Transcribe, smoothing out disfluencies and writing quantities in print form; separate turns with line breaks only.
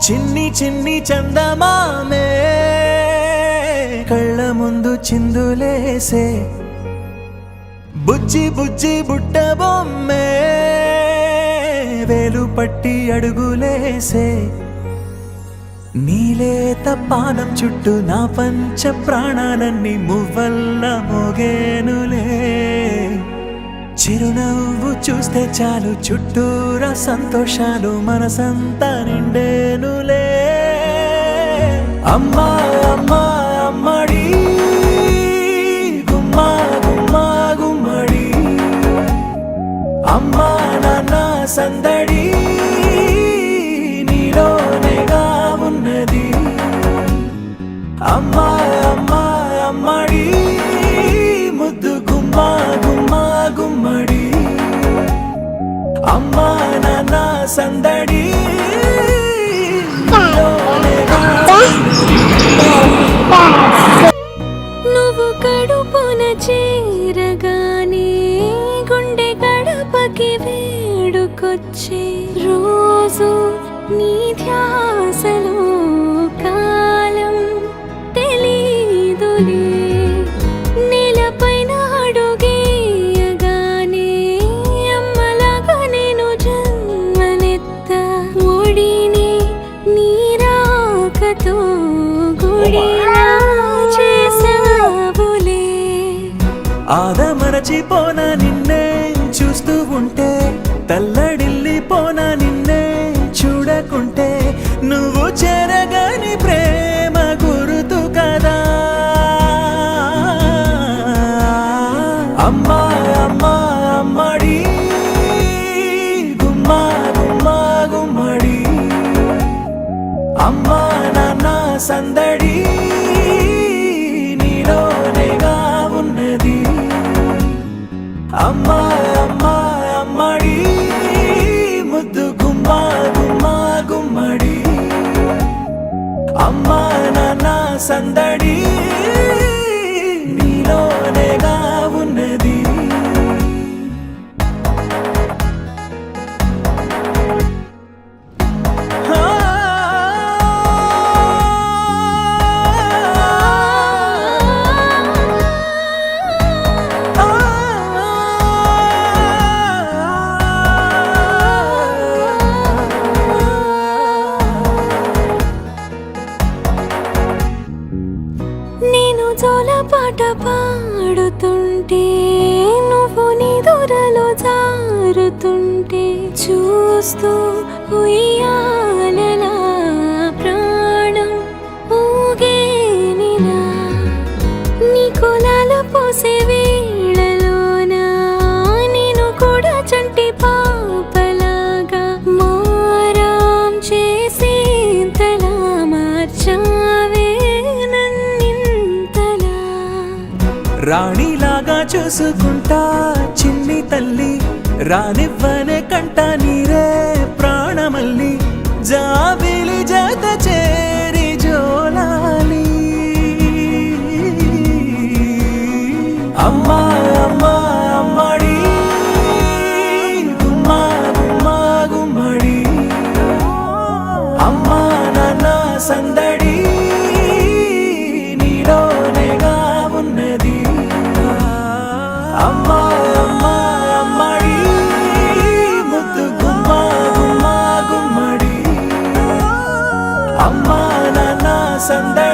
చిన్ని చిన్ని చందమామే కళ్ళ ముందు చిందులేసే బుజ్జి బుజ్జి బుట్ట బొమ్మే వేలు పట్టి అడుగులేసే నీలేత పానం చుట్టూ నా పంచ ప్రాణాలన్నీ మువ్వల్ల మోగేనులే చిరునవ్వు చూస్తే చాలు చుట్టూరా సంతోషాలు మనసంతా నిండేనులే అమ్మా అమ్మా అమ్మడి గుమ్మా గుమ్మా గుమ్మడి అమ్మా నాన్న సందడి నీలోనేగా ఉన్నది అమ్మా అమ్మా అమ్మడి ముద్దు గుమ్మా గుమ్మా గుమ్మడి అమ్మా నాన్న సందడి
నువ్వు కడుపున చేరగానే గుండె గడపకి వేడుకొచ్చే రోజు నీ ధ్యాసలో కాలం తెలీదులే నేలపైన అడుగేయగానే అమ్మలాగా నేను జన్మనెత్త ఒడిని నీ రాకతో గుడిలా చేసావులే
ఆదమరచిపోన నిన్నే చూస్తూ ఉంటే తల్లడిల్లిపోన నిన్నే చూడకుంటే నువ్వు చెరగని ప్రేమ గురుతు కదా అమ్మా అమ్మా అమ్మడి గుమ్మా గుమ్మా గుమ్మడి అమ్మా నాన్న సందడి నీలోనేగా ఉన్నది అమ్మా అమ్మా అమ్మడి ముద్దు గుమ్మా గుమ్మా గుమ్మడి అమ్మా నాన్న సందడి నీలోనేగా ఉన్నది
నేను జోలపాట పాడుతుంటే నువ్వు నీ దూరలో జారుతుంటే చూస్తూ ఉయ్యాలలా ప్రాణం ఊగేనిలా నీ కులాల పోసే వేళలోనా నేను కూడా చంటి పాపలాగా మారాం చేసేంతలా మార్చావే
రాణిలాగా చూసుకుంటా చిన్ని తల్లి రానివ్వనే కంట నీరే ప్రాణమల్లి జాబిలి జత చేరి జోలాలి అమ్మా అమ్మా అమ్మడి గుమ్మా గుమ్మా గుమ్మడి అమ్మా నాన్న సందడి నీలోనేగా ఉన్నది అమ్మా అమ్మా అమ్మడి ముద్దు గుమ్మా గుమ్మా గుమ్మడి అమ్మా నాన్న సందడి